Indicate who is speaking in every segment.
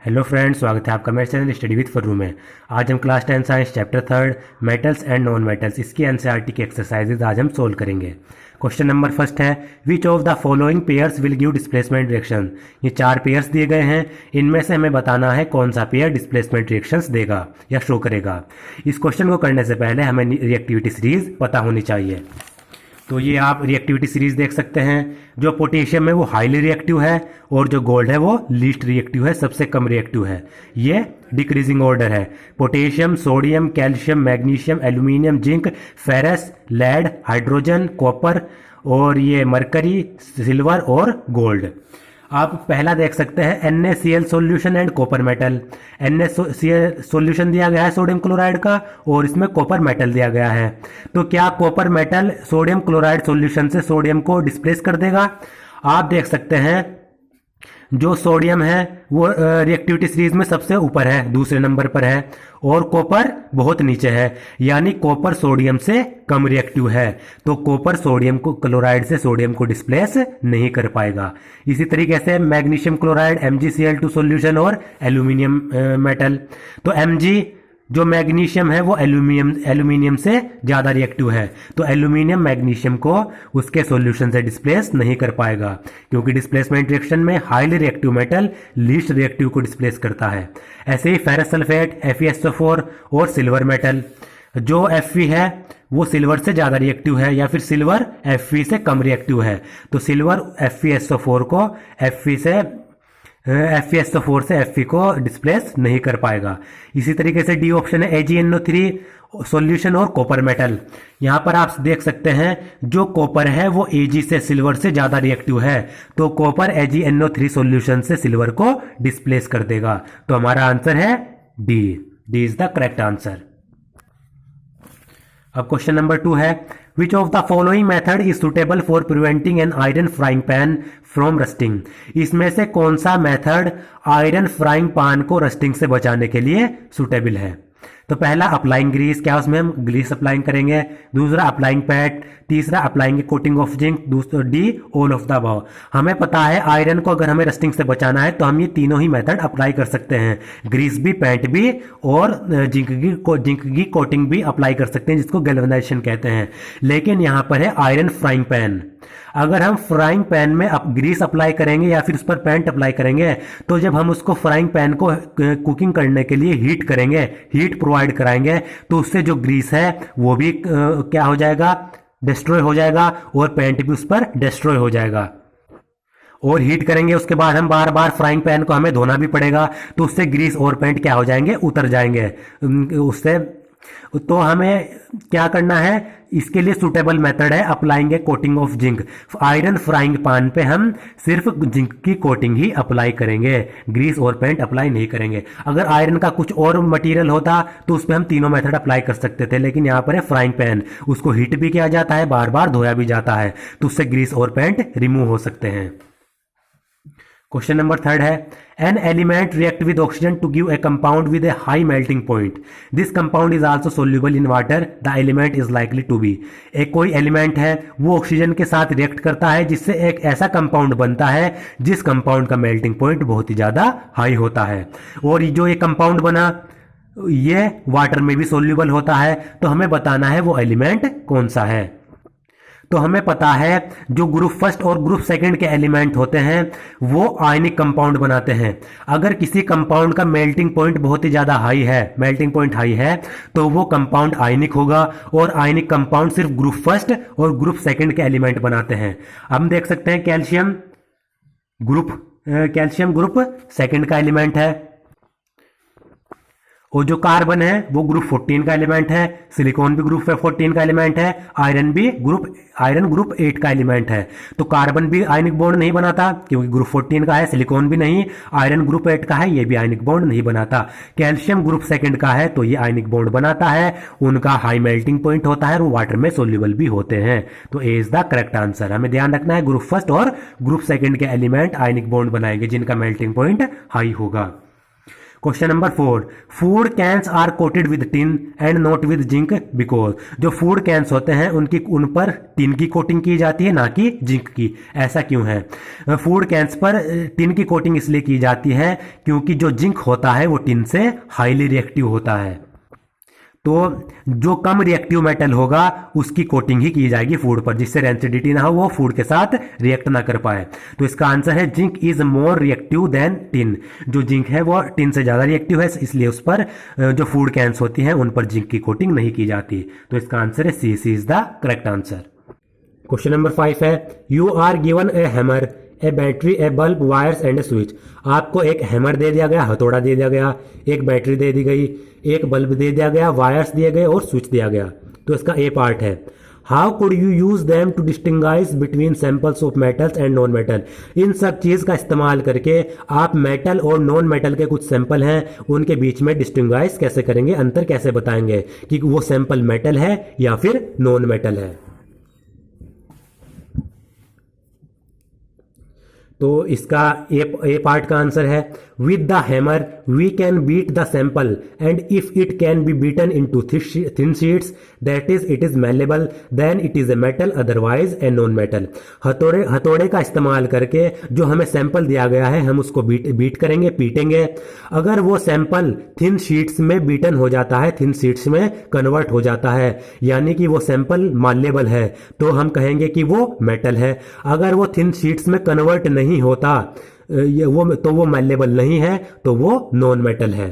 Speaker 1: Hello friends, स्वागत है आपका मेरे चैनल स्टडी विद फर्रू में। आज हम class 10 science chapter 3 metals and non metals इसकी एनसीईआरटी की एक्सरसाइजेज आज हम सोल्व करेंगे। क्वेश्चन नंबर फर्स्ट है, which of the following pairs will give displacement reaction. ये 4 पेयर्स दिए गए हैं, इनमें से हमें बताना है कौन सा पेयर डिस्प्लेसमेंट रिएक्शंस देगा या शो करेगा। इस क्वेश्चन को करने से पहले हमें रिएक्टिविटी सीरीज पता होनी चाहिए। तो ये आप रिएक्टिविटी सीरीज देख सकते हैं। जो पोटेशियम है वो हाईली रिएक्टिव है और जो गोल्ड है वो लीस्ट रिएक्टिव है, सबसे कम रिएक्टिव है। ये डिक्रीजिंग ऑर्डर है। Potassium, sodium, calcium, magnesium, aluminium, zinc, ferrous, lead, hydrogen, copper और ये मरकरी, सिल्वर और गोल्ड। आप पहला देख सकते हैं NaCl solution and copper metal. NaCl solution दिया गया है सोडियम क्लोराइड का और इसमें कॉपर मेटल दिया गया है। तो क्या copper metal sodium chloride solution से सोडियम को डिस्प्लेस कर देगा? आप देख सकते हैं जो सोडियम है वो रिएक्टिविटी सीरीज में सबसे ऊपर है, दूसरे नंबर पर है, और कॉपर बहुत नीचे है, यानी कॉपर सोडियम से कम रिएक्टिव है। तो कॉपर सोडियम को क्लोराइड से सोडियम को डिस्प्लेस नहीं कर पाएगा। इसी तरीके से मैग्नीशियम क्लोराइड, MgCl2 सॉल्यूशन और एल्यूमिनियम मेटल। तो Mg जो मैग्नीशियम है वो एल्यूमिनियम से ज़्यादा रिएक्टिव है, तो एल्यूमिनियम मैग्नीशियम को उसके सॉल्यूशन से डिस्प्लेस नहीं कर पाएगा, क्योंकि डिस्प्लेसमेंट रिएक्शन में highly reactive metal least reactive को डिस्प्लेस करता है। ऐसे ही फेरस सल्फेट, FeSO4 और सिल्वर मेटल। जो Fe है वो सिल्वर से ज़्यादा रिएक्टिव है या फिर सिल्वर Fe से कम रिएक्टिव है, तो सिल्वर FeSO4 को FeSO4 से Fe को डिस्प्लेस नहीं कर पाएगा। इसी तरीके से डी ऑप्शन है AgNO3 सॉल्यूशन और कॉपर मेटल। यहाँ पर आप देख सकते हैं जो कॉपर है वो Ag से सिल्वर से ज़्यादा रिएक्टिव है, तो कॉपर AgNO3 सॉल्यूशन से सिल्वर को डिस्प्लेस कर देगा। तो हमारा आंसर है D is the correct answer. अब क्वेश्चन नंबर 2 है, which of the following method is suitable for preventing an iron frying pan from rusting. इसमें से कौन सा मेथड आयरन फ्राइंग पैन को रस्टिंग से बचाने के लिए सुटेबल है? तो पहला अप्लाइंग ग्रीस, क्या उसमें हम ग्रीस अप्लाइंग करेंगे। दूसरा अप्लाइंग पैड, तीसरा अप्लाइंग कोटिंग ऑफ जिंक, दूसरा D all of the above. हमें पता है आयरन को अगर हमें रस्टिंग से बचाना है तो हम ये तीनों ही मेथड अप्लाई कर सकते हैं, ग्रीस भी, पैंट भी और जिंक की कोटिंग भी अप्लाई कर सकते हैं, जिसको गैल्वेनाइजेशन कहते हैं। लेकिन यहाँ पर है आयरन फ्राइंग पैन। अगर हम फ्राइंग पैन में ग्रीस अप्लाई करेंगे या फिर उस पर पेंट अप्लाई करेंगे, तो जब हम उसको फ्राइंग पैन को कुकिंग करने के लिए हीट करेंगे, हीट प्रोवाइड कराएंगे, तो उससे जो ग्रीस है वो भी क्या हो जाएगा, डिस्ट्रॉय हो जाएगा, और पेंट भी उस पर डिस्ट्रॉय हो जाएगा। और हीट करेंगे उसके बाद हम बार बार फ्राइंग पैन को हमें धोना भी पड़ेगा, तो उससे ग्रीस और पेंट क्या हो जाएंगे, उतर जाएंगे उससे। तो हमें क्या करना है, इसके लिए सुटेबल मेथड है applying A coating of zinc. Iron frying pan पे हम सिर्फ जिंक की कोटिंग ही अप्लाई करेंगे, ग्रीस और पेंट अप्लाई नहीं करेंगे। अगर आयरन का कुछ और मटेरियल होता तो उस पर हम तीनों मेथड अप्लाई कर सकते थे, लेकिन यहाँ पर है फ्राइंग पैन, उसको हीट भी किया जाता है, बार बार धोया भी जाता है, तो उससे ग्रीस और पेंट रिमूव हो सकते हैं। क्वेश्चन नंबर 3 है, an element react with oxygen to give a compound with a high melting point. This compound is also soluble in water, the element is likely to be. एक कोई element है वो oxygen के साथ react करता है, जिससे एक ऐसा कंपाउंड बनता है जिस कंपाउंड का मेल्टिंग पॉइंट बहुत ही ज्यादा हाई होता है, और जो ये कंपाउंड बना ये वाटर में भी सोल्यूबल होता है। तो हमें बताना है वो एलिमेंट कौन सा है। तो हमें पता है जो ग्रुप फर्स्ट और ग्रुप सेकंड के एलिमेंट होते हैं वो आयनिक कंपाउंड बनाते हैं। अगर किसी कंपाउंड का मेल्टिंग पॉइंट बहुत ही ज्यादा हाई है, मेल्टिंग पॉइंट हाई है, तो वो कंपाउंड आयनिक होगा, और आयनिक कंपाउंड सिर्फ ग्रुप फर्स्ट और ग्रुप सेकंड के एलिमेंट बनाते हैं। हम देख सकते हैं कैल्शियम ग्रुप सेकंड का एलिमेंट है, और जो कार्बन है वो ग्रुप 14 का एलिमेंट है, सिलिकॉन भी ग्रुप 14 का एलिमेंट है, आयरन ग्रुप 8 का एलिमेंट है। तो कार्बन भी आयनिक बॉन्ड नहीं बनाता क्योंकि ग्रुप 14 का है, सिलिकॉन भी नहीं, आयरन ग्रुप 8 का है, ये भी आयनिक बॉन्ड नहीं बनाता। कैल्शियम ग्रुप सेकंड का है तो ये आयनिक बॉन्ड बनाता है, उनका हाई मेल्टिंग पॉइंट होता है और वो वाटर में सोल्यूबल भी होते हैं। तो A is the correct answer. हमें ध्यान रखना है ग्रुप फर्स्ट और ग्रुप सेकंड के एलिमेंट आयनिक बॉन्ड बनाएंगे जिनका मेल्टिंग पॉइंट हाई होगा। Question number 4, food cans are coated with tin and not with zinc because, जो फूड कैंस होते हैं उन पर टिन की कोटिंग की जाती है ना कि जिंक की, ऐसा क्यों है? फूड कैंस पर टिन की कोटिंग इसलिए की जाती है क्योंकि जो जिंक होता है वो टिन से हाईली रिएक्टिव होता है, तो जो कम रिएक्टिव मेटल होगा उसकी कोटिंग ही की जाएगी फूड पर, जिससे रेंसिडिटी ना हो, वो फूड के साथ रिएक्ट ना कर पाए। तो इसका आंसर है zinc is more reactive then tin, जो जिंक है वो टिन से ज़्यादा रिएक्टिव है, इसलिए उस पर जो फूड कैंस होती हैं उन पर जिंक की कोटिंग नहीं की जाती। तो इसका आंसर है C is the correct answer. Question number 5 है, you are given a hammer, a battery, a bulb, wires and a switch. आपको एक हैमर दे दिया गया, हथौड़ा दे दिया गया, एक बैटरी दे दी गई, एक बल्ब दे दिया गया, वायर्स दिए गए और स्विच दिया गया। तो इसका ए पार्ट है, how could you use them to distinguish between samples of metals and non metal. इन सब चीज का इस्तेमाल करके आप मेटल और नॉन मेटल के कुछ सैंपल हैं उनके बीच में डिस्टिंग्विश कैसे करेंगे, अंतर कैसे बताएंगे कि वो सैंपल मेटल है या फिर नॉन मेटल है। तो इसका ए पार्ट का आंसर है, with the hammer we can beat the sample and if it can be beaten into thin sheets that is it is malleable then it is a metal otherwise a non metal. हथौड़े का इस्तेमाल करके जो हमें sample दिया गया है हम उसको बीट करेंगे, पीटेंगे। अगर वो सैंपल थिन शीट्स में बीटन हो जाता है, थिन शीट्स में कन्वर्ट हो जाता है, यानी कि वो सैंपल मालेबल है, तो हम कहेंगे कि वो मेटल है। अगर वो थिन शीट्स में कन्वर्ट नहीं होता वो मैलेबल नहीं है, तो वो नॉन मेटल है।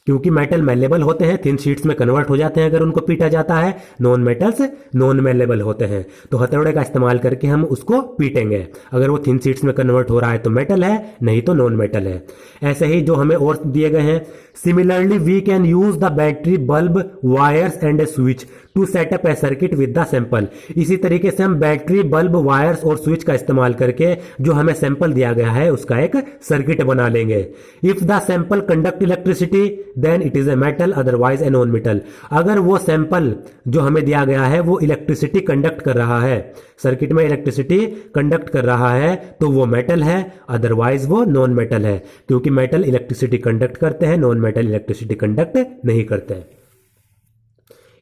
Speaker 1: क्योंकि मेटल मेलेबल होते हैं, थिन शीट्स में कन्वर्ट हो जाते हैं अगर उनको पीटा जाता है, नॉन मेटल्स नॉन मेलेबल होते हैं। तो हथौड़े का इस्तेमाल करके हम उसको पीटेंगे, अगर वो थिन शीट्स में कन्वर्ट हो रहा है तो मेटल है, नहीं तो नॉन मेटल है। ऐसे ही जो हमें और दिए गए हैं, similarly we can use the battery, bulb, wires and a switch to set up a circuit with the sample. इसी तरीके से हम बैटरी, बल्ब, वायर्स और स्विच का इस्तेमाल करके जो हमें सैंपल दिया गया है उसका एक सर्किट बना लेंगे। If the sample conduct electricity then it is a metal otherwise a non metal. अगर वो सैंपल जो हमें दिया गया है वो इलेक्ट्रिसिटी कंडक्ट कर रहा है, सर्किट में इलेक्ट्रिसिटी कंडक्ट कर रहा है, तो वो मेटल है, अदरवाइज वो नॉन मेटल है। क्योंकि मेटल इलेक्ट्रिसिटी कंडक्ट करते हैं, नॉन मेटल इलेक्ट्रिसिटी कंडक्ट नहीं करते हैं।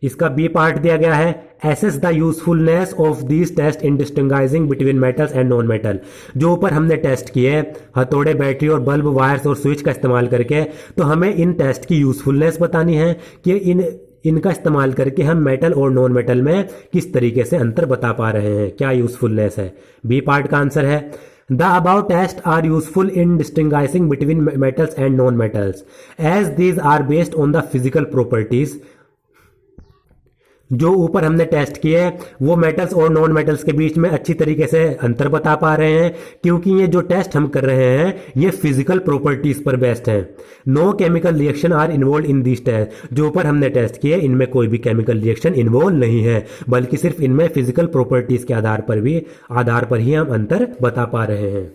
Speaker 1: इसका बी पार्ट दिया गया है, assess the usefulness of these test in distinguishing between metals and non metal. जो ऊपर हमने टेस्ट किए हथौड़े, बैटरी और बल्ब, वायर्स और स्विच का इस्तेमाल करके, तो हमें इन टेस्ट की यूजफुलनेस बतानी है कि इनका इस्तेमाल करके हम मेटल और नॉन मेटल में किस तरीके से अंतर बता पा रहे हैं, क्या यूजफुलनेस है। बी पार्ट का आंसर है, The above tests are useful in distinguishing between metals and non-metals, as these are based on the physical properties। जो ऊपर हमने टेस्ट किए वो मेटल्स और नॉन मेटल्स के बीच में अच्छी तरीके से अंतर बता पा रहे हैं, क्योंकि ये जो टेस्ट हम कर रहे हैं ये फिजिकल प्रॉपर्टीज पर बेस्ड है। No chemical reaction are involve in this test. जो ऊपर हमने टेस्ट किए इनमें कोई भी केमिकल रिएक्शन इन्वॉल्व नहीं है, बल्कि सिर्फ इनमें फिजिकल प्रॉपर्टीज के आधार पर ही हम अंतर बता पा रहे हैं।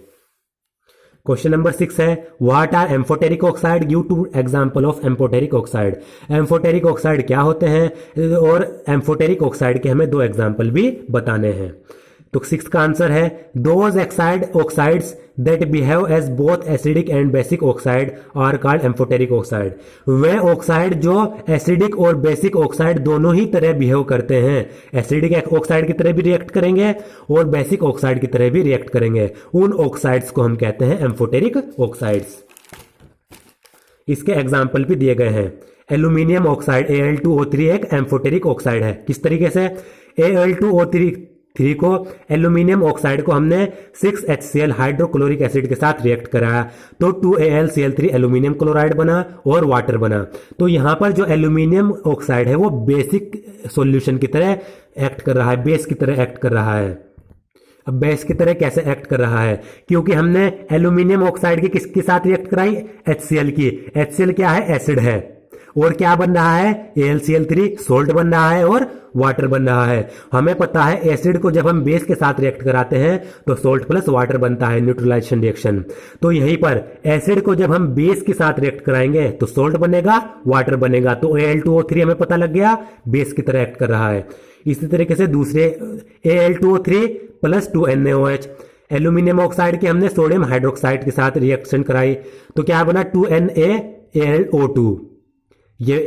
Speaker 1: क्वेश्चन नंबर 6 है, what are amphoteric oxide, give two example of amphoteric oxide. Amphoteric oxide क्या होते हैं और एम्फोटेरिक ऑक्साइड के हमें 2 एग्जांपल भी बताने हैं। तो 6 का आंसर है, those oxides that behave as both acidic and basic oxide are called amphoteric oxide. वे ऑक्साइड जो एसिडिक और बेसिक ऑक्साइड दोनों ही तरह बिहेव करते हैं, एसिडिक ऑक्साइड की तरह भी रिएक्ट करेंगे और बेसिक ऑक्साइड की तरह भी रिएक्ट करेंगे, उन ऑक्साइड्स को हम कहते हैं एम्फोटेरिक ऑक्साइड्स। इसके एग्जाम्पल भी दिए गए हैं। एल्यूमिनियम ऑक्साइड Al2O3 एक एम्फोटेरिक ऑक्साइड है। किस तरीके से? Al2O3 को एल्यूमिनियम ऑक्साइड को हमने 6HCl हाइड्रोक्लोरिक एसिड के साथ रिएक्ट कराया तो 2AlCl3 एल्यूमिनियम क्लोराइड बना और वाटर बना। तो यहां पर जो एल्यूमिनियम ऑक्साइड है वो बेसिक सॉल्यूशन की तरह एक्ट कर रहा है, बेस की तरह एक्ट कर रहा है। अब बेस की तरह कैसे एक्ट कर रहा है? क्योंकि हमने एल्यूमिनियम ऑक्साइड की किसके साथ रिएक्ट कराई? HCl की। HCl क्या है? एसिड है। और क्या बन रहा है? AlCl3 सोल्ट बन रहा है और वाटर बन रहा है। हमें पता है एसिड को जब हम बेस के साथ रिएक्ट कराते हैं तो सोल्ट प्लस वाटर बनता है, न्यूट्रलाइजेशन रिएक्शन। तो यहीं पर एसिड को जब हम बेस के साथ रिएक्ट कराएंगे तो सोल्ट बनेगा, वाटर बनेगा। तो Al2O3 हमें पता लग गया बेस की तरह एक्ट कर रहा है। इसी तरीके से दूसरे Al2O3 plus 2NaOH, aluminium oxide के हमने सोडियम हाइड्रोक्साइड के साथ रिएक्शन कराई, तो क्या बना 2NaAlO2, ये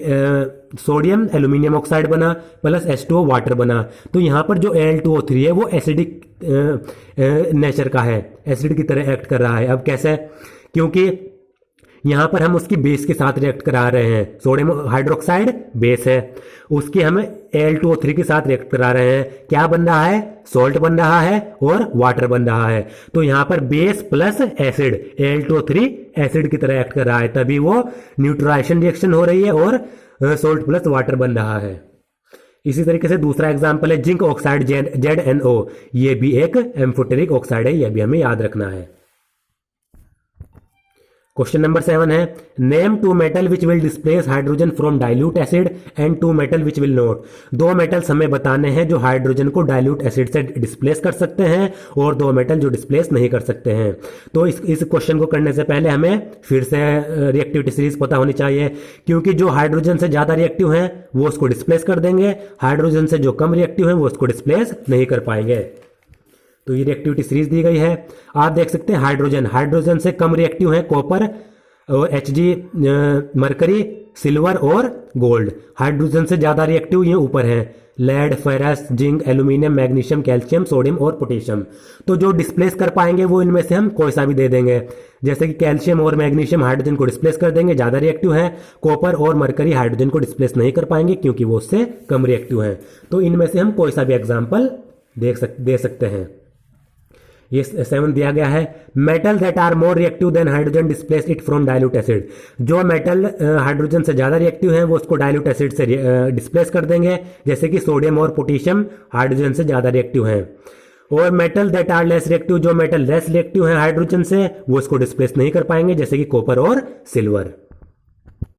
Speaker 1: सोडियम एल्यूमिनियम ऑक्साइड बना प्लस H2O वाटर बना। तो यहाँ पर जो Al2O3 है वो एसिडिक नेचर का है, एसिड की तरह एक्ट कर रहा है। अब कैसे? क्योंकि यहाँ पर हम उसकी बेस के साथ रिएक्ट करा रहे हैं, सोडियम हाइड्रोक्साइड बेस है, उसकी हमें Al2O3 के साथ रिएक्ट करा रहे हैं। क्या बन रहा है? सॉल्ट बन रहा है और वाटर बन रहा है। तो यहाँ पर base plus acid, Al2O3 acid की तरह एक्ट कर रहा है, तभी वो न्यूट्रलाइजेशन रिएक्शन हो रही है और सॉल्ट प्लस वाटर बन रहा है। इसी तरीके से दूसरा एग्जाम्पल है जिंक ऑक्साइड ZnO, ये भी एक एम्फोटेरिक ऑक्साइड है, यह भी हमें याद रखना है। क्वेश्चन नंबर 7 है, name 2 metal which will displace hydrogen from dilute acid and 2 metal which will not. 2 metals हमें बताने हैं जो हाइड्रोजन को डाइल्यूट एसिड से डिस्प्लेस कर सकते हैं और 2 मेटल जो डिस्प्लेस नहीं कर सकते हैं। तो इस क्वेश्चन को करने से पहले हमें फिर से रिएक्टिविटी सीरीज पता होनी चाहिए, क्योंकि जो हाइड्रोजन से ज्यादा रिएक्टिव हैं वो उसको डिस्प्लेस कर देंगे, हाइड्रोजन से जो कम रिएक्टिव हैं वो उसको डिस्प्लेस नहीं कर पाएंगे। तो ये रिएक्टिविटी सीरीज दी गई है। आप देख सकते हैं हाइड्रोजन से कम रिएक्टिव है कॉपर और Hg, मरकरी, सिल्वर और गोल्ड। हाइड्रोजन से ज्यादा रिएक्टिव ये ऊपर है, lead, ferrous, zinc, aluminium, magnesium, calcium, sodium और पोटेशियम। तो जो डिस्प्लेस कर पाएंगे वो इनमें से हम कोई सा भी दे देंगे, जैसे कि कैल्शियम और मैग्नीशियम हाइड्रोजन को डिस्प्लेस कर देंगे, ज्यादा रिएक्टिव है। कॉपर और मरकरी हाइड्रोजन को डिस्प्लेस नहीं कर पाएंगे क्योंकि वो उससे कम रिएक्टिव है। तो इनमें से हम कोई सा भी एग्जाम्पल दे सकते हैं। ये 7 दिया गया है, metal that are more reactive than hydrogen displace it from dilute acid. जो मेटल हाइड्रोजन से ज्यादा रिएक्टिव हैं वो उसको डाइल्यूट एसिड से डिस्प्लेस कर देंगे, जैसे कि सोडियम और पोटेशियम हाइड्रोजन से ज्यादा रिएक्टिव हैं। और metal that are less reactive, जो मेटल लेस रिएक्टिव हैं हाइड्रोजन से, वो इसको डिस्प्लेस नहीं कर पाएंगे, जैसे कि कॉपर और सिल्वर।